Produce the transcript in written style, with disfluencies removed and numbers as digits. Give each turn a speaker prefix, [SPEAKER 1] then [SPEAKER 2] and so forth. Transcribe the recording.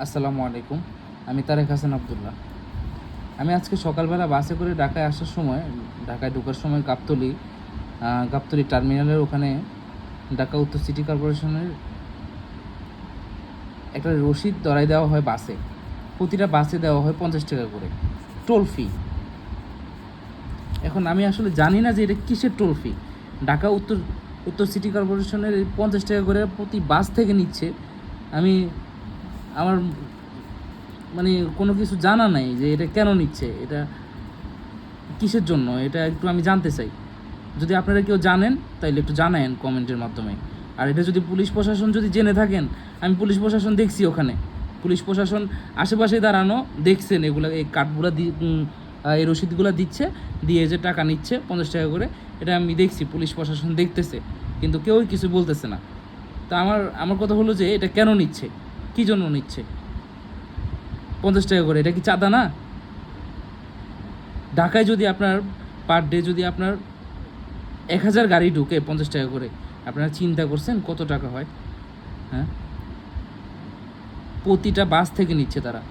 [SPEAKER 1] আসসালামু আলাইকুম। আমি তারেক হাসান আবদুল্লাহ। আমি আজকে সকালবেলা বাসে করে ঢাকায় আসার সময়, ঢাকায় ঢোকার সময় গাবতলী টার্মিনালের ওখানে ঢাকা উত্তর সিটি কর্পোরেশনের একটা রসিদ ধরাই দেওয়া হয় বাসে। প্রতিটা বাসে দেওয়া হয় 50 টাকা করে টোল ফি। এখন আমি আসলে জানি না যে এটা কিসের টোল ফি। ঢাকা উত্তর উত্তর সিটি কর্পোরেশনের এই 50 টাকা করে প্রতি বাস থেকে নিচ্ছে। আমি আমার মানে কোনো কিছু জানা নাই যে এটা কেন নিচ্ছে, এটা কিসের জন্য, এটা একটু আমি জানতে চাই। যদি আপনারা কেউ জানেন তাইলে একটু জানায়েন কমেন্টের মাধ্যমে। আর এটা যদি পুলিশ প্রশাসন যদি জেনে থাকেন, আমি পুলিশ প্রশাসন দেখছি, ওখানে পুলিশ প্রশাসন আশেপাশে দাঁড়ানো দেখছেন, এগুলো এই কার্ডগুলো এই রসিদগুলো দিচ্ছে, দিয়ে যে টাকা নিচ্ছে 50 টাকা করে, এটা আমি দেখছি, পুলিশ প্রশাসন দেখতেছে, কিন্তু কেউই কিছু বলতেছে না। তা আমার কথা হলো যে এটা কেন নিচ্ছে, কী জন্য নিচ্ছে 50 টাকা করে? এটা কি চাঁদা না? ঢাকায় যদি আপনার পার ডে যদি আপনার 1000 গাড়ি ঢুকে 50 টাকা করে, আপনারা চিন্তা করছেন কত টাকা হয়? হ্যাঁ, প্রতিটা বাস থেকে নিচ্ছে তারা।